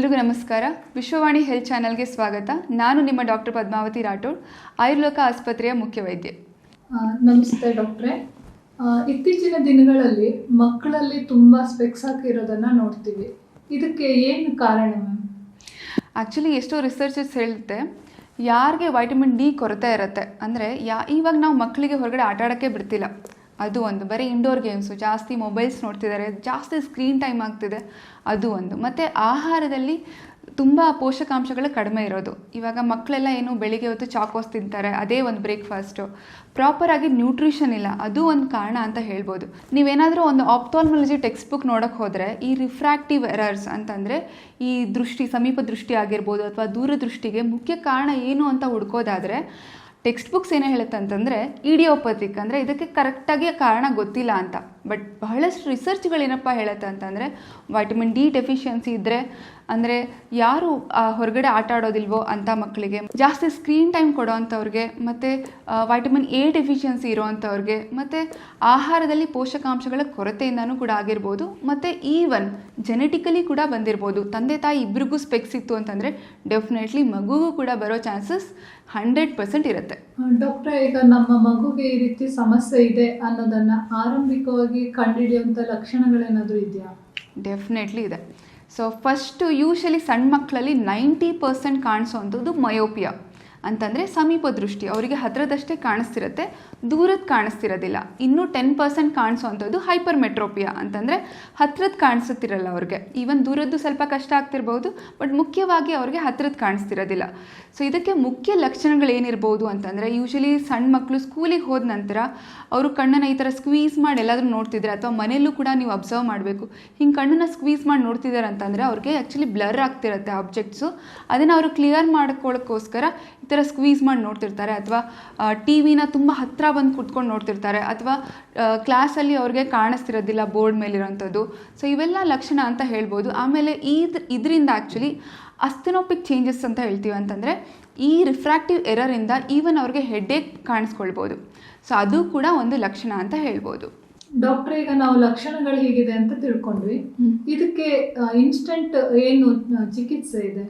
ಎಲ್ರಿಗೂ ನಮಸ್ಕಾರ. ವಿಶ್ವವಾಣಿ ಹೆಲ್ತ್ ಚಾನಲ್ಗೆ ಸ್ವಾಗತ. ನಾನು ನಿಮ್ಮ ಡಾಕ್ಟರ್ ಪದ್ಮಾವತಿ ರಾಠೋಡ್, ಆಯುರ್ಲೋಕ ಆಸ್ಪತ್ರೆಯ ಮುಖ್ಯ ವೈದ್ಯೆ. ನಮಸ್ತೆ ಡಾಕ್ಟ್ರೆ. ಇತ್ತೀಚಿನ ದಿನಗಳಲ್ಲಿ ಮಕ್ಕಳಲ್ಲಿ ತುಂಬ ಸ್ಪೆಕ್ಸ್ ಹಾಕಿರೋದನ್ನು ನೋಡ್ತೀವಿ. ಇದಕ್ಕೆ ಏನು ಕಾರಣ ಮ್ಯಾಮ್? ಆ್ಯಕ್ಚುಲಿ ಎಷ್ಟೋ ರಿಸರ್ಚಸ್ ಹೇಳುತ್ತೆ, ಯಾರಿಗೆ ವೈಟಮಿನ್ ಡಿ ಕೊರತೆ ಇರುತ್ತೆ ಅಂದರೆ ಇವಾಗ ನಾವು ಮಕ್ಕಳಿಗೆ ಹೊರಗಡೆ ಆಟ ಆಡೋಕ್ಕೆ ಬಿಡ್ತಿಲ್ಲ. ಅದು ಒಂದು. ಬರೀ ಇಂಡೋರ್ ಗೇಮ್ಸು, ಜಾಸ್ತಿ ಮೊಬೈಲ್ಸ್ ನೋಡ್ತಿದ್ದಾರೆ, ಜಾಸ್ತಿ ಸ್ಕ್ರೀನ್ ಟೈಮ್ ಆಗ್ತಿದೆ, ಅದು ಒಂದು. ಮತ್ತು ಆಹಾರದಲ್ಲಿ ತುಂಬ ಪೋಷಕಾಂಶಗಳು ಕಡಿಮೆ ಇರೋದು. ಇವಾಗ ಮಕ್ಕಳೆಲ್ಲ ಏನು ಬೆಳಿಗ್ಗೆ ಹೊತ್ತು ಚಾಕೋಸ್ ತಿಂತಾರೆ, ಅದೇ ಒಂದು ಬ್ರೇಕ್ಫಾಸ್ಟು. ಪ್ರಾಪರಾಗಿ ನ್ಯೂಟ್ರಿಷನ್ ಇಲ್ಲ, ಅದು ಒಂದು ಕಾರಣ ಅಂತ ಹೇಳ್ಬೋದು. ನೀವೇನಾದರೂ ಒಂದು ಆಪ್ಥಾಲ್ಮಾಲಜಿ ಟೆಕ್ಸ್ಟ್ ಬುಕ್ ನೋಡೋಕ್ಕೆ ಹೋದರೆ ಈ ರಿಫ್ರಾಕ್ಟಿವ್ ಎರರ್ಸ್ ಅಂತಂದರೆ ಈ ಸಮೀಪ ದೃಷ್ಟಿ ಆಗಿರ್ಬೋದು ಅಥವಾ ದೂರದೃಷ್ಟಿಗೆ ಮುಖ್ಯ ಕಾರಣ ಏನು ಅಂತ ಹುಡ್ಕೋದಾದರೆ ಟೆಕ್ಸ್ಟ್ ಬುಕ್ಸ್ ಏನೇ ಹೇಳುತ್ತೆ ಅಂತಂದರೆ ಇಡಿಯೋಪತಿಕ್, ಅಂದರೆ ಇದಕ್ಕೆ ಕರೆಕ್ಟಾಗಿ ಕಾರಣ ಗೊತ್ತಿಲ್ಲ ಅಂತ. ಬಟ್ ಬಹಳಷ್ಟು ರಿಸರ್ಚ್ಗಳೇನಪ್ಪ ಹೇಳುತ್ತೆ ಅಂತಂದರೆ ವೈಟಮಿನ್ ಡಿ ಡೆಫಿಷಿಯನ್ಸಿ ಇದ್ದರೆ, ಅಂದರೆ ಯಾರು ಹೊರಗಡೆ ಆಟ ಆಡೋದಿಲ್ವೋ ಅಂಥ ಮಕ್ಕಳಿಗೆ, ಜಾಸ್ತಿ ಸ್ಕ್ರೀನ್ ಟೈಮ್ ಕೊಡೋ ಅಂಥವ್ರಿಗೆ, ಮತ್ತು ವೈಟಮಿನ್ ಎ ಡೆಫಿಷಿಯನ್ಸಿ ಇರೋವಂಥವ್ರಿಗೆ, ಮತ್ತು ಆಹಾರದಲ್ಲಿ ಪೋಷಕಾಂಶಗಳ ಕೊರತೆಯಿಂದನೂ ಕೂಡ ಆಗಿರ್ಬೋದು, ಮತ್ತು ಈವನ್ ಜೆನೆಟಿಕಲಿ ಕೂಡ ಬಂದಿರ್ಬೋದು. ತಂದೆ ತಾಯಿ ಇಬ್ಬರಿಗೂ ಸ್ಪೆಕ್ಸ್ ಇತ್ತು ಅಂತಂದರೆ ಡೆಫಿನೆಟ್ಲಿ ಮಗುಗೂ ಕೂಡ ಬರೋ ಚಾನ್ಸಸ್ 100% ಇರುತ್ತೆ. ಡಾಕ್ಟ್ರೆ, ಈಗ ನಮ್ಮ ಮಗುಗೆ ಈ ರೀತಿ ಸಮಸ್ಯೆ ಇದೆ ಅನ್ನೋದನ್ನು ಆರಂಭಿಕವಾಗಿ ಕಂಡುಹಿಡಿಯುವಂಥ ಲಕ್ಷಣಗಳೇನಾದರೂ ಇದೆಯಾ? ಡೆಫಿನೆಟ್ಲಿ ಇದೆ. ಸೊ ಫಸ್ಟು ಯೂಶಲಿ ಸಣ್ಣ ಮಕ್ಕಳಲ್ಲಿ 90% ಕಾಣಿಸೋವಂಥದ್ದು ಮಯೋಪಿಯಾ ಅಂತಂದರೆ ಸಮೀಪ ದೃಷ್ಟಿ. ಅವರಿಗೆ ಹತ್ತಿರದಷ್ಟೇ ಕಾಣಿಸ್ತಿರುತ್ತೆ, ದೂರದ್ದು ಕಾಣಿಸ್ತಿರೋದಿಲ್ಲ. ಇನ್ನೂ 10% ಕಾಣಿಸೋವಂಥದ್ದು ಹೈಪರ್ ಮೆಟ್ರೋಪಿಯಾ ಅಂತಂದರೆ ಹತ್ತಿರದ್ದು ಕಾಣಿಸುತ್ತಿರಲ್ಲ ಅವ್ರಿಗೆ. ಈವನ್ ದೂರದ್ದು ಸ್ವಲ್ಪ ಕಷ್ಟ ಆಗ್ತಿರ್ಬೋದು, ಬಟ್ ಮುಖ್ಯವಾಗಿ ಅವ್ರಿಗೆ ಹತ್ತಿರದ್ದು ಕಾಣಿಸ್ತಿರೋದಿಲ್ಲ. ಸೊ ಇದಕ್ಕೆ ಮುಖ್ಯ ಲಕ್ಷಣಗಳೇನಿರ್ಬೋದು ಅಂತಂದರೆ, ಯೂಶಲಿ ಸಣ್ಣ ಮಕ್ಕಳು ಸ್ಕೂಲಿಗೆ ಹೋದ ನಂತರ ಅವರು ಕಣ್ಣನ್ನು ಈ ಥರ ಸ್ಕ್ವೀಸ್ ಮಾಡಿ ಎಲ್ಲಾದರೂ ನೋಡ್ತಿದ್ರೆ, ಅಥವಾ ಮನೆಯಲ್ಲೂ ಕೂಡ ನೀವು ಅಬ್ಸರ್ವ್ ಮಾಡಬೇಕು, ಹಿಂಗೆ ಕಣ್ಣನ್ನು ಸ್ಕ್ವೀಸ್ ಮಾಡಿ ನೋಡ್ತಿದ್ದಾರೆ ಅಂತಂದರೆ ಅವ್ರಿಗೆ ಆ್ಯಕ್ಚುಲಿ ಬ್ಲರ್ ಆಗ್ತಿರುತ್ತೆ ಆಬ್ಜೆಕ್ಟ್ಸು. ಅದನ್ನು ಅವರು ಕ್ಲಿಯರ್ ಮಾಡ್ಕೊಳ್ಳೋಕ್ಕೋಸ್ಕರ ಈ ಥರ ಸ್ಕ್ವೀಸ್ ಮಾಡಿ ನೋಡ್ತಿರ್ತಾರೆ, ಅಥವಾ ಟಿ ವಿನ ತುಂಬ ಹತ್ತಿರ ಬಂದು ಕುತ್ಕೊಂಡು ನೋಡ್ತಿರ್ತಾರೆ, ಅಥವಾ ಕ್ಲಾಸಲ್ಲಿ ಅವ್ರಿಗೆ ಕಾಣಿಸ್ತಿರೋದಿಲ್ಲ ಬೋರ್ಡ್ ಮೇಲಿರೋಂಥದ್ದು. ಸೊ ಇವೆಲ್ಲ ಲಕ್ಷಣ ಅಂತ ಹೇಳ್ಬೋದು. ಆಮೇಲೆ ಇದರಿಂದ ಆ್ಯಕ್ಚುಲಿ ಅಸ್ಥೆನೋಪಿಕ್ ಚೇಂಜಸ್ ಅಂತ ಹೇಳ್ತೀವಿ, ಅಂತಂದರೆ ಈ ರಿಫ್ರಾಕ್ಟಿವ್ ಎರರಿಂದ ಈವನ್ ಅವ್ರಿಗೆ ಹೆಡ್ಏಕ್ ಕಾಣಿಸ್ಕೊಳ್ಬೋದು. ಸೊ ಅದು ಕೂಡ ಒಂದು ಲಕ್ಷಣ ಅಂತ ಹೇಳ್ಬೋದು. ಡಾಕ್ಟ್ರೆ, ಈಗ ನಾವು ಲಕ್ಷಣಗಳು ಹೀಗಿದೆ ಅಂತ ತಿಳ್ಕೊಂಡ್ವಿ. ಇದಕ್ಕೆ ಇನ್ಸ್ಟೆಂಟ್ ಏನು ಚಿಕಿತ್ಸೆ ಇದೆ?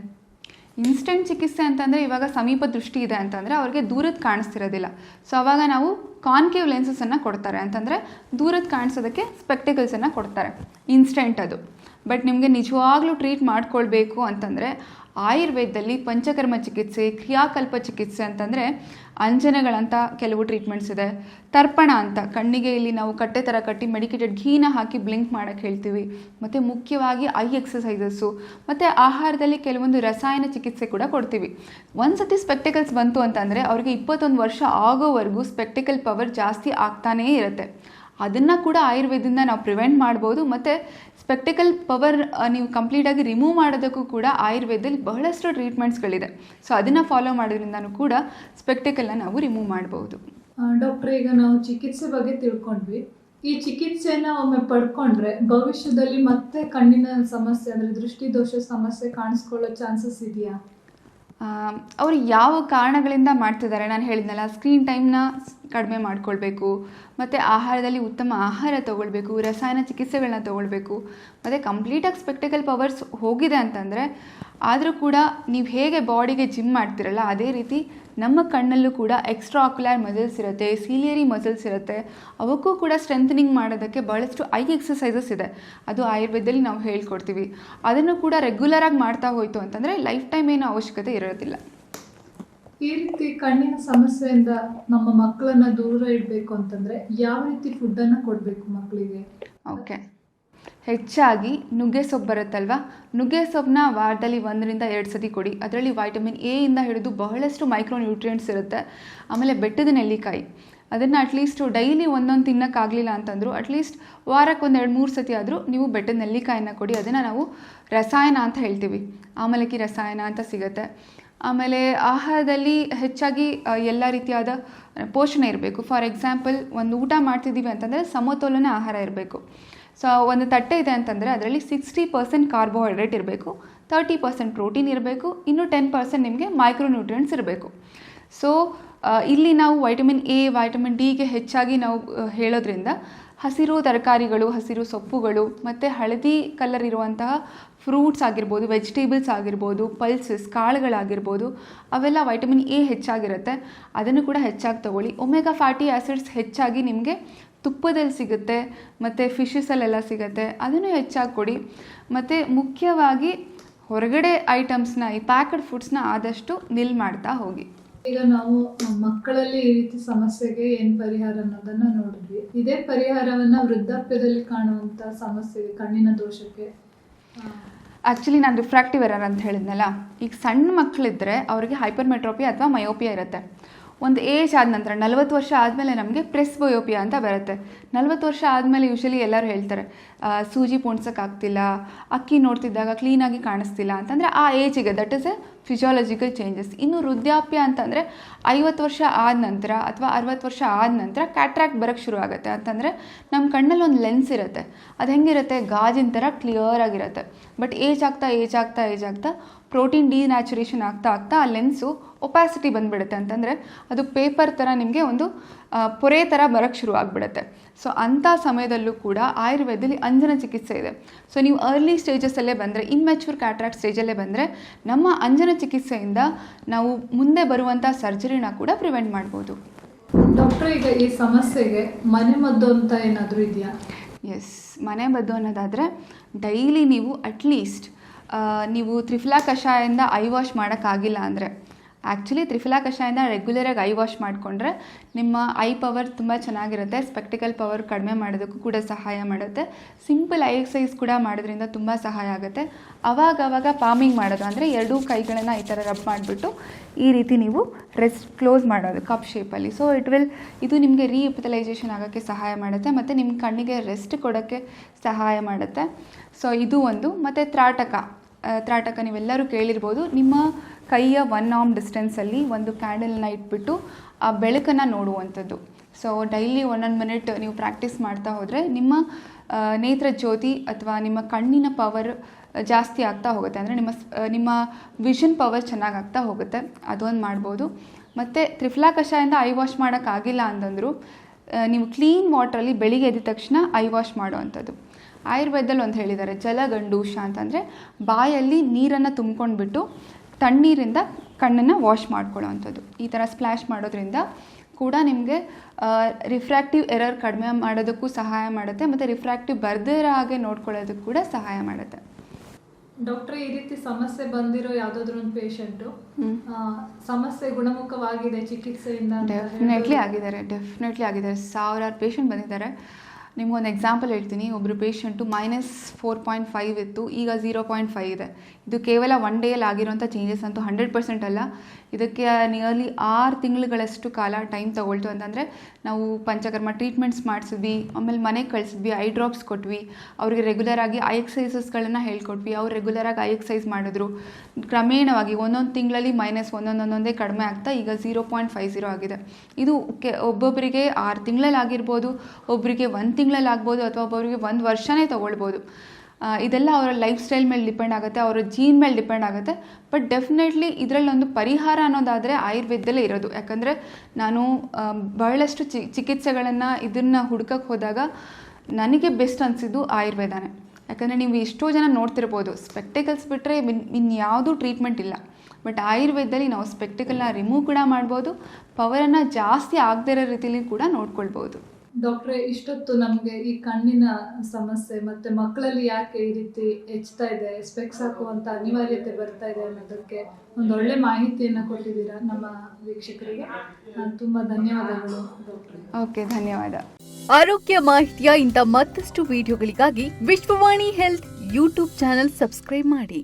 ಇನ್ಸ್ಟೆಂಟ್ ಚಿಕಿತ್ಸೆ ಅಂತಂದರೆ, ಇವಾಗ ಸಮೀಪ ದೃಷ್ಟಿ ಇದೆ ಅಂತಂದರೆ ಅವ್ರಿಗೆ ದೂರದ್ದು ಕಾಣಿಸ್ತಿರೋದಿಲ್ಲ. ಸೊ ಆವಾಗ ನಾವು ಕಾನ್ಕೇವ್ ಲೆನ್ಸಸನ್ನು ಕೊಡ್ತಾರೆ, ಅಂತಂದರೆ ದೂರದ್ದು ಕಾಣಿಸೋದಕ್ಕೆ ಸ್ಪೆಕ್ಟಿಕಲ್ಸನ್ನು ಕೊಡ್ತಾರೆ. ಇನ್ಸ್ಟೆಂಟ್ ಅದು. ಬಟ್ ನಿಮಗೆ ನಿಜವಾಗ್ಲೂ ಟ್ರೀಟ್ ಮಾಡ್ಕೊಳ್ಬೇಕು ಅಂತಂದರೆ ಆಯುರ್ವೇದದಲ್ಲಿ ಪಂಚಕರ್ಮ ಚಿಕಿತ್ಸೆ, ಕ್ರಿಯಾಕಲ್ಪ ಚಿಕಿತ್ಸೆ ಅಂತಂದರೆ ಅಂಜನೆಗಳಂತ ಕೆಲವು ಟ್ರೀಟ್ಮೆಂಟ್ಸ್ ಇದೆ. ತರ್ಪಣ ಅಂತ, ಕಣ್ಣಿಗೆ ಇಲ್ಲಿ ನಾವು ಕಟ್ಟೆ ಥರ ಕಟ್ಟಿ ಮೆಡಿಕೇಟೆಡ್ ಘೀನ ಹಾಕಿ ಬ್ಲಿಂಕ್ ಮಾಡೋಕ್ಕೆ ಹೇಳ್ತೀವಿ. ಮತ್ತು ಮುಖ್ಯವಾಗಿ ಐ ಎಕ್ಸಸೈಸಸ್ಸು, ಮತ್ತು ಆಹಾರದಲ್ಲಿ ಕೆಲವೊಂದು ರಸಾಯನ ಚಿಕಿತ್ಸೆ ಕೂಡ ಕೊಡ್ತೀವಿ. ಒಂದು ಸತಿ ಸ್ಪೆಕ್ಟಿಕಲ್ಸ್ ಬಂತು ಅಂತಂದರೆ ಅವ್ರಿಗೆ 21 ವರ್ಷ ಆಗೋವರೆಗೂ ಸ್ಪೆಕ್ಟಿಕಲ್ ಪವರ್ ಜಾಸ್ತಿ ಆಗ್ತಾನೇ ಇರುತ್ತೆ. ಅದನ್ನು ಕೂಡ ಆಯುರ್ವೇದದಿಂದ ನಾವು ಪ್ರಿವೆಂಟ್ ಮಾಡ್ಬೋದು. ಮತ್ತು ಸ್ಪೆಕ್ಟಿಕಲ್ ಪವರ್ ನೀವು ಕಂಪ್ಲೀಟಾಗಿ ರಿಮೂವ್ ಮಾಡೋದಕ್ಕೂ ಕೂಡ ಆಯುರ್ವೇದದಲ್ಲಿ ಬಹಳಷ್ಟು ಟ್ರೀಟ್ಮೆಂಟ್ಸ್ಗಳಿದೆ. ಸೊ ಅದನ್ನು ಫಾಲೋ ಮಾಡೋದ್ರಿಂದನೂ ಕೂಡ ಸ್ಪೆಕ್ಟಿಕಲ್ನ ನಾವು ರಿಮೂವ್ ಮಾಡ್ಬೋದು. ಡಾಕ್ಟ್ರೆ, ಈಗ ನಾವು ಚಿಕಿತ್ಸೆ ಬಗ್ಗೆ ತಿಳ್ಕೊಂಡ್ವಿ. ಈ ಚಿಕಿತ್ಸೆನ ಒಮ್ಮೆ ಪಡ್ಕೊಂಡ್ರೆ ಭವಿಷ್ಯದಲ್ಲಿ ಮತ್ತೆ ಕಣ್ಣಿನ ಸಮಸ್ಯೆ ಅಂದರೆ ದೃಷ್ಟಿದೋಷ ಸಮಸ್ಯೆ ಕಾಣಿಸ್ಕೊಳ್ಳೋ ಚಾನ್ಸಸ್ ಇದೆಯಾ? ಅವರು ಯಾವ ಕಾರಣಗಳಿಂದ ಮಾಡ್ತಿದ್ದಾರೆ, ನಾನು ಹೇಳಿದ್ನಲ್ಲ, ಸ್ಕ್ರೀನ್ ಟೈಮ್ನ ಕಡಿಮೆ ಮಾಡ್ಕೊಳ್ಬೇಕು, ಮತ್ತು ಆಹಾರದಲ್ಲಿ ಉತ್ತಮ ಆಹಾರ ತೊಗೊಳ್ಬೇಕು, ರಸಾಯನ ಚಿಕಿತ್ಸೆಗಳನ್ನ ತೊಗೊಳ್ಬೇಕು, ಮತ್ತು ಕಂಪ್ಲೀಟಾಗಿ ಸ್ಪೆಕ್ಟಿಕಲ್ ಪವರ್ಸ್ ಹೋಗಿದೆ ಅಂತಂದರೆ, ಆದರೂ ಕೂಡ ನೀವು ಹೇಗೆ ಬಾಡಿಗೆ ಜಿಮ್ ಮಾಡ್ತಿರಲ್ಲ ಅದೇ ರೀತಿ ನಮ್ಮ ಕಣ್ಣಲ್ಲೂ ಕೂಡ ಎಕ್ಸ್ಟ್ರಾ ಆಕ್ಯುಲರ್ ಮಸಲ್ಸ್ ಇರುತ್ತೆ, ಸೀಲಿಯರಿ ಮಸಲ್ಸ್ ಇರುತ್ತೆ. ಅವಕ್ಕೂ ಕೂಡ ಸ್ಟ್ರೆಂಥನಿಂಗ್ ಮಾಡೋದಕ್ಕೆ ಭಾಳಷ್ಟು ಐ ಎಕ್ಸಸೈಸಸ್ ಇದೆ. ಅದು ಆಯುರ್ವೇದದಲ್ಲಿ ನಾವು ಹೇಳ್ಕೊಡ್ತೀವಿ. ಅದನ್ನು ಕೂಡ ರೆಗ್ಯುಲರಾಗಿ ಮಾಡ್ತಾ ಹೋಯಿತು ಅಂತಂದರೆ ಲೈಫ್ ಟೈಮ್ ಏನೂ ಅವಶ್ಯಕತೆ ಇರೋದಿಲ್ಲ. ಈ ರೀತಿ ಕಣ್ಣಿನ ಸಮಸ್ಯೆಯಿಂದ ನಮ್ಮ ಮಕ್ಕಳನ್ನು ದೂರ ಇಡಬೇಕು ಅಂತಂದರೆ ಯಾವ ರೀತಿ ಫುಡ್ಡನ್ನು ಕೊಡಬೇಕು ಮಕ್ಕಳಿಗೆ? ಓಕೆ, ಹೆಚ್ಚಾಗಿ ನುಗ್ಗೆ ಸೊಪ್ಪು ಬರುತ್ತಲ್ವ, ನುಗ್ಗೆ ಸೊಪ್ಪನ್ನ ವಾರದಲ್ಲಿ 1 ರಿಂದ 2 ಸತಿ ಕೊಡಿ. ಅದರಲ್ಲಿ ವೈಟಮಿನ್ ಎ ಇಂದ ಹಿಡಿದು ಬಹಳಷ್ಟು ಮೈಕ್ರೋ ನ್ಯೂಟ್ರಿಯೆಂಟ್ಸ್ ಇರುತ್ತೆ. ಆಮೇಲೆ ಬೆಟ್ಟದ ನೆಲ್ಲಿಕಾಯಿ, ಅದನ್ನು ಅಟ್ಲೀಸ್ಟು ಡೈಲಿ ಒಂದೊಂದು ತಿನ್ನೋಕ್ಕಾಗಲಿಲ್ಲ ಅಂತಂದರೂ ಅಟ್ಲೀಸ್ಟ್ ವಾರಕ್ಕೆ 1-2-3 ಸತಿ ಆದರೂ ನೀವು ಬೆಟ್ಟದ ನೆಲ್ಲಿಕಾಯನ್ನು ಕೊಡಿ. ಅದನ್ನು ನಾವು ರಸಾಯನ ಅಂತ ಹೇಳ್ತೀವಿ, ಆಮಲಕ್ಕಿ ರಸಾಯನ ಅಂತ ಸಿಗುತ್ತೆ. ಆಮೇಲೆ ಆಹಾರದಲ್ಲಿ ಹೆಚ್ಚಾಗಿ ಎಲ್ಲ ರೀತಿಯಾದ ಪೋಷಣೆ ಇರಬೇಕು. ಫಾರ್ ಎಕ್ಸಾಂಪಲ್, ಒಂದು ಊಟ ಮಾಡ್ತಿದ್ದೀವಿ ಅಂತಂದರೆ ಸಮತೋಲನ ಆಹಾರ ಇರಬೇಕು. ಸೊ ಒಂದು ತಟ್ಟೆ ಇದೆ ಅಂತಂದರೆ ಅದರಲ್ಲಿ 60% ಕಾರ್ಬೋಹೈಡ್ರೇಟ್ ಇರಬೇಕು, 30% ಪ್ರೋಟೀನ್ ಇರಬೇಕು, ಇನ್ನು 10% ನಿಮಗೆ ಮೈಕ್ರೋ ನ್ಯೂಟ್ರಿಯೆಂಟ್ಸ್ ಇರಬೇಕು. ಸೊ ಇಲ್ಲಿ ನಾವು ವೈಟಮಿನ್ ಎ, ವೈಟಮಿನ್ ಡಿಗೆ ಹೆಚ್ಚಾಗಿ ನಾವು ಹೇಳೋದ್ರಿಂದ ಹಸಿರು ತರಕಾರಿಗಳು, ಹಸಿರು ಸೊಪ್ಪುಗಳು ಮತ್ತು ಹಳದಿ ಕಲರ್ ಇರುವಂತಹ ಫ್ರೂಟ್ಸ್ ಆಗಿರ್ಬೋದು, ವೆಜಿಟೇಬಲ್ಸ್ ಆಗಿರ್ಬೋದು, ಪಲ್ಸಸ್ ಕಾಳುಗಳಾಗಿರ್ಬೋದು, ಅವೆಲ್ಲ ವೈಟಮಿನ್ ಎ ಹೆಚ್ಚಾಗಿರುತ್ತೆ. ಅದನ್ನು ಕೂಡ ಹೆಚ್ಚಾಗಿ ತಗೊಳ್ಳಿ. ಒಮೆಗಾ ಫ್ಯಾಟಿ ಆ್ಯಸಿಡ್ಸ್ ಹೆಚ್ಚಾಗಿ ನಿಮಗೆ ತುಪ್ಪದಲ್ಲಿ ಸಿಗುತ್ತೆ ಮತ್ತು ಫಿಶಸಲ್ಲೆಲ್ಲ ಸಿಗುತ್ತೆ, ಅದನ್ನು ಹೆಚ್ಚಾಗಿ ಕೊಡಿ. ಮತ್ತು ಮುಖ್ಯವಾಗಿ ಹೊರಗಡೆ ಐಟಮ್ಸ್ನ, ಈ ಪ್ಯಾಕ್ಡ್ ಫುಡ್ಸ್ನ ಆದಷ್ಟು ನಿಲ್ ಮಾಡ್ತಾ ಹೋಗಿ. ಈಗ ನಾವು ಮಕ್ಕಳಲ್ಲಿ ಈ ರೀತಿ ಸಮಸ್ಯೆಗೆ ಏನು ಪರಿಹಾರ ಅನ್ನೋದನ್ನ ನೋಡಿದ್ವಿ. ಇದೇ ಪರಿಹಾರವನ್ನ ವೃದ್ಧಾಪ್ಯದಲ್ಲಿ ಕಾಣುವಂಥ ಸಮಸ್ಯೆಗೆ, ಕಣ್ಣಿನ ದೋಷಕ್ಕೆ ಆ್ಯಕ್ಚುಲಿ ನಾನು ರಿಫ್ರಾಕ್ಟಿವ್ ಎರರ್ ಅಂತ ಹೇಳಿದ್ನಲ್ಲ, ಈಗ ಸಣ್ಣ ಮಕ್ಕಳಿದ್ದರೆ ಅವರಿಗೆ ಹೈಪರ್ಮೆಟ್ರೋಪಿ ಅಥವಾ ಮಯೋಪಿಯಾ ಇರುತ್ತೆ. ಒಂದು ಏಜ್ ಆದ ನಂತರ 40 ವರ್ಷ ಆದಮೇಲೆ ನಮಗೆ ಪ್ರೆಸ್ಬಯೋಪಿಯಾ ಅಂತ ಬರುತ್ತೆ. 40 ವರ್ಷ ಆದಮೇಲೆ ಯೂಶಲಿ ಎಲ್ಲರೂ ಹೇಳ್ತಾರೆ ಸೂಜಿ ಪೋಣಿಸೋಕ್ಕಾಗ್ತಿಲ್ಲ, ಅಕ್ಕಿ ನೋಡ್ತಿದ್ದಾಗ ಕ್ಲೀನಾಗಿ ಕಾಣಿಸ್ತಿಲ್ಲ ಅಂತಂದರೆ ಆ ಏಜಿಗೆ that is a physiological changes. ಇನ್ನು ವೃದ್ಧಾಪ್ಯ ಅಂತಂದರೆ 50 ವರ್ಷ ಆದ ನಂತರ ಅಥವಾ 60 ವರ್ಷ ಆದ ನಂತರ ಕ್ಯಾಟ್ರಾಕ್ಟ್ ಬರೋಕ್ಕೆ ಶುರು ಆಗುತ್ತೆ. ಅಂತಂದರೆ ನಮ್ಮ ಕಣ್ಣಲ್ಲಿ ಒಂದು ಲೆನ್ಸ್ ಇರುತ್ತೆ, ಅದು ಹೆಂಗಿರುತ್ತೆ, ಗಾಜಿನ ಥರ ಕ್ಲಿಯರ್ ಆಗಿರುತ್ತೆ. ಬಟ್ ಏಜ್ ಆಗ್ತಾ ಪ್ರೋಟೀನ್ ಡಿನ್ಯಾಚುರೇಷನ್ ಆಗ್ತಾ ಆ ಲೆನ್ಸು ಒಪಾಸಿಟಿ ಬಂದುಬಿಡುತ್ತೆ. ಅಂತಂದರೆ ಅದು ಪೇಪರ್ ಥರ ನಿಮಗೆ ಒಂದು ಪೊರೆ ಥರ ಬರೋಕ್ಕೆ ಶುರು ಆಗಿಬಿಡುತ್ತೆ. ಸೊ ಅಂಥ ಸಮಯದಲ್ಲೂ ಕೂಡ ಆಯುರ್ವೇದದಲ್ಲಿ ಅಂಜನ ಚಿಕಿತ್ಸೆ ಇದೆ. ಸೊ ನೀವು ಅರ್ಲಿ ಸ್ಟೇಜಸ್ಸಲ್ಲೇ ಬಂದರೆ, ಇಮ್ಮೆಚ್ಯೂರ್ ಕ್ಯಾಟ್ರಾಕ್ಟ್ ಸ್ಟೇಜಲ್ಲೇ ಬಂದರೆ, ನಮ್ಮ ಅಂಜನ ಚಿಕಿತ್ಸೆಯಿಂದ ನಾವು ಮುಂದೆ ಬರುವಂಥ ಸರ್ಜರಿನ ಕೂಡ ಪ್ರಿವೆಂಟ್ ಮಾಡ್ಬೋದು. ಡಾಕ್ಟರ್, ಈಗ ಈ ಸಮಸ್ಯೆಗೆ ಮನೆಮದ್ದು ಅಂತ ಏನಾದರೂ ಇದೆಯಾ? ಎಸ್, ಮನೆಮದ್ದು ಅನ್ನೋದಾದರೆ ಡೈಲಿ ನೀವು ಅಟ್ಲೀಸ್ಟ್ ನೀವು ತ್ರಿಫಲಾ ಕಷಾಯದಿಂದ ಐ ವಾಶ್ ಮಾಡೋಕ್ಕಾಗಿಲ್ಲ ಅಂದರೆ, ಆ್ಯಕ್ಚುಲಿ ತ್ರಿಫಲಾ ಕಷಾಯದಿಂದ ರೆಗ್ಯುಲರಾಗಿ ಐ ವಾಶ್ ಮಾಡಿಕೊಂಡ್ರೆ ನಿಮ್ಮ ಐ ಪವರ್ ತುಂಬ ಚೆನ್ನಾಗಿರುತ್ತೆ. ಸ್ಪೆಕ್ಟಿಕಲ್ ಪವರ್ ಕಡಿಮೆ ಮಾಡೋದಕ್ಕೂ ಕೂಡ ಸಹಾಯ ಮಾಡುತ್ತೆ. ಸಿಂಪಲ್ ಐ ಎಕ್ಸಸೈಸ್ ಕೂಡ ಮಾಡೋದ್ರಿಂದ ತುಂಬ ಸಹಾಯ ಆಗುತ್ತೆ. ಅವಾಗವಾಗ ಪಾಮಿಂಗ್ ಮಾಡೋದು ಅಂದರೆ ಎರಡೂ ಕೈಗಳನ್ನು ಈ ಥರ ರಬ್ ಮಾಡಿಬಿಟ್ಟು ಈ ರೀತಿ ನೀವು ಕ್ಲೋಸ್ ಮಾಡೋದು ಕಪ್ ಶೇಪಲ್ಲಿ. ಸೊ ಇದು ನಿಮಗೆ ರೀಯುಟಿಲೈಸೇಷನ್ ಆಗೋಕ್ಕೆ ಸಹಾಯ ಮಾಡುತ್ತೆ ಮತ್ತು ನಿಮ್ಮ ಕಣ್ಣಿಗೆ ರೆಸ್ಟ್ ಕೊಡೋಕ್ಕೆ ಸಹಾಯ ಮಾಡುತ್ತೆ. ಸೊ ಇದು ಒಂದು. ಮತ್ತು ತ್ರಾಟಕ ನೀವೆಲ್ಲರೂ ಕೇಳಿರ್ಬೋದು. ನಿಮ್ಮ ಕೈಯ 1 ಆರ್ಮ್ ಡಿಸ್ಟೆನ್ಸಲ್ಲಿ ಒಂದು ಕ್ಯಾಂಡಲ್ನ ಇಟ್ಬಿಟ್ಟು ಆ ಬೆಳಕನ್ನು ನೋಡುವಂಥದ್ದು. ಸೊ ಡೈಲಿ 1 ಮಿನಿಟ್ ನೀವು ಪ್ರಾಕ್ಟೀಸ್ ಮಾಡ್ತಾ ಹೋದರೆ ನಿಮ್ಮ ನೇತ್ರ ಜ್ಯೋತಿ ಅಥವಾ ನಿಮ್ಮ ಕಣ್ಣಿನ ಪವರ್ ಜಾಸ್ತಿ ಆಗ್ತಾ ಹೋಗುತ್ತೆ. ಅಂದರೆ ನಿಮ್ಮ ವಿಷನ್ ಪವರ್ ಚೆನ್ನಾಗಾಗ್ತಾ ಹೋಗುತ್ತೆ. ಅದೊಂದು ಮಾಡ್ಬೋದು. ಮತ್ತು ತ್ರಿಫಲಾ ಕಷಾಯದಿಂದ ಐ ವಾಶ್ ಮಾಡೋಕ್ಕಾಗಿಲ್ಲ ಅಂತಂದರೂ ನೀವು ಕ್ಲೀನ್ ವಾಟ್ರಲ್ಲಿ ಬೆಳಿಗ್ಗೆ ಎದ್ದ ತಕ್ಷಣ ಐ ವಾಶ್ ಮಾಡುವಂಥದ್ದು. ಆಯುರ್ವೇದದಲ್ಲಿ ಒಂದು ಹೇಳಿದ್ದಾರೆ, ಜಲಗಂಡೂಷ ಅಂತಂದರೆ ಬಾಯಲ್ಲಿ ನೀರನ್ನು ತುಂಬ್ಕೊಂಡ್ಬಿಟ್ಟು ತಣ್ಣೀರಿಂದ ಕಣ್ಣನ್ನು ವಾಶ್ ಮಾಡ್ಕೊಳ್ಳೋ ಅಂಥದ್ದು. ಈ ಥರ ಸ್ಪ್ಲ್ಯಾಶ್ ಮಾಡೋದ್ರಿಂದ ಕೂಡ ನಿಮಗೆ ರಿಫ್ರಾಕ್ಟಿವ್ ಎರರ್ ಕಡಿಮೆ ಮಾಡೋದಕ್ಕೂ ಸಹಾಯ ಮಾಡುತ್ತೆ ಮತ್ತು ರಿಫ್ರಾಕ್ಟಿವ್ ಬರ್ದಿರೋ ಹಾಗೆ ನೋಡ್ಕೊಳ್ಳೋದಕ್ಕೂ ಕೂಡ ಸಹಾಯ ಮಾಡುತ್ತೆ. ಡಾಕ್ಟ್ರೆ, ಈ ರೀತಿ ಸಮಸ್ಯೆ ಬಂದಿರೋ ಯಾವುದಾದ್ರೂ ಒಂದು ಪೇಷಂಟು ಸಮಸ್ಯೆ ಗುಣಮುಖವಾಗಿದೆ ಚಿಕಿತ್ಸೆಯಿಂದ? ಡೆಫಿನೆಟ್ಲಿ ಆಗಿದ್ದಾರೆ 1000 ಪೇಷಂಟ್ ಬಂದಿದ್ದಾರೆ. ನಿಮಗೊಂದು ಎಕ್ಸಾಂಪಲ್ ಹೇಳ್ತೀನಿ. ಒಬ್ಬರು ಪೇಷಂಟು -4.5 ಇತ್ತು, ಈಗ 0.5 ಇದೆ. ಇದು ಕೇವಲ 1 ಡೇಯಲ್ಲಿ ಆಗಿರೋಂಥ ಚೇಂಜಸ್ ಅಂತೂ 100% ಅಲ್ಲ. ಇದಕ್ಕೆ ನಿಯರ್ಲಿ 6 ತಿಂಗಳುಗಳಷ್ಟು ಕಾಲ ಟೈಮ್ ತೊಗೊಳ್ತು. ಅಂತಂದರೆ ನಾವು ಪಂಚಕರ್ಮ ಟ್ರೀಟ್ಮೆಂಟ್ಸ್ ಮಾಡಿಸಿದ್ವಿ, ಆಮೇಲೆ ಮನೆಗೆ ಕಳಿಸಿದ್ವಿ, ಐ ಡ್ರಾಪ್ಸ್ ಕೊಟ್ವಿ, ಅವ್ರಿಗೆ ರೆಗ್ಯುಲರಾಗಿ ಐ ಎಕ್ಸಸೈಸಸ್ಗಳನ್ನು ಹೇಳ್ಕೊಟ್ವಿ. ಅವ್ರು ರೆಗ್ಯುಲರಾಗಿ ಐ ಎಕ್ಸಸೈಸ್ ಮಾಡಿದ್ರು. ಕ್ರಮೇಣವಾಗಿ ಒಂದೊಂದು ತಿಂಗಳಲ್ಲಿ ಒಂದೊಂದೇ ಕಡಿಮೆ ಆಗ್ತಾ ಈಗ 0.50 ಆಗಿದೆ. ಇದು ಒಬ್ಬೊಬ್ಬರಿಗೆ 6 ತಿಂಗಳಲ್ಲಿ ಆಗಿರ್ಬೋದು, ಒಬ್ಬರಿಗೆ 1 ತಿಂಗಳಲ್ಲಿ ಆಗ್ಬೋದು, ಅಥವಾ ಒಬ್ಬೊಬ್ಬರಿಗೆ 1 ವರ್ಷನೇ ತೊಗೊಳ್ಬೋದು. ಇದೆಲ್ಲ ಅವರ ಲೈಫ್ ಸ್ಟೈಲ್ ಮೇಲೆ ಡಿಪೆಂಡ್ ಆಗುತ್ತೆ, ಅವರ ಜೀನ್ ಮೇಲೆ ಡಿಪೆಂಡ್ ಆಗುತ್ತೆ. ಬಟ್ ಡೆಫಿನೆಟ್ಲಿ ಇದರಲ್ಲೊಂದು ಪರಿಹಾರ ಅನ್ನೋದಾದರೆ ಆಯುರ್ವೇದದಲ್ಲೇ ಇರೋದು. ಯಾಕಂದರೆ ನಾನು ಬಹಳಷ್ಟು ಚಿಕಿತ್ಸೆಗಳನ್ನು ಇದನ್ನು ಹುಡ್ಕಕ್ಕೆ ಹೋದಾಗ ನನಗೆ ಬೆಸ್ಟ್ ಅನಿಸಿದ್ದು ಆಯುರ್ವೇದನೇ. ಯಾಕಂದರೆ ನೀವು ಎಷ್ಟೋ ಜನ ನೋಡ್ತಿರ್ಬೋದು, ಸ್ಪೆಕ್ಟಿಕಲ್ಸ್ ಬಿಟ್ಟರೆ ಇನ್ಯಾವುದೂ ಟ್ರೀಟ್ಮೆಂಟ್ ಇಲ್ಲ. ಬಟ್ ಆಯುರ್ವೇದದಲ್ಲಿ ನಾವು ಸ್ಪೆಕ್ಟಿಕಲ್ನ ರಿಮೂವ್ ಕೂಡ ಮಾಡ್ಬೋದು, ಪವರನ್ನು ಜಾಸ್ತಿ ಆಗದೇ ಇರೋ ರೀತಿಯಲ್ಲಿ ಕೂಡ ನೋಡ್ಕೊಳ್ಬೋದು. ಡಾಕ್ಟ್ರೆ, ಇಷ್ಟೊತ್ತು ನಮಗೆ ಈ ಕಣ್ಣಿನ ಸಮಸ್ಯೆ ಮತ್ತು ಮಕ್ಕಳಲ್ಲಿ ಯಾಕೆ ಈ ರೀತಿ ಹೆಚ್ಚುತ್ತಾ ಇದೆ, ಸ್ಪೆಕ್ಸ್ ಹಾಕುವಂಥ ಅನಿವಾರ್ಯತೆ ಬರ್ತಾ ಇದೆ ಅನ್ನೋದಕ್ಕೆ ಒಂದೊಳ್ಳೆ ಮಾಹಿತಿಯನ್ನು ಕೊಟ್ಟಿದ್ದೀರಾ ನಮ್ಮ ವೀಕ್ಷಕರಿಗೆ. ತುಂಬ ಧನ್ಯವಾದಗಳು ಡಾಕ್ಟ್ರೆ. ಓಕೆ, ಧನ್ಯವಾದ. ಆರೋಗ್ಯ ಮಾಹಿತಿಯ ಇಂಥ ಮತ್ತಷ್ಟು ವಿಡಿಯೋಗಳಿಗಾಗಿ Vishwavani health YouTube channel subscribe ಮಾಡಿ.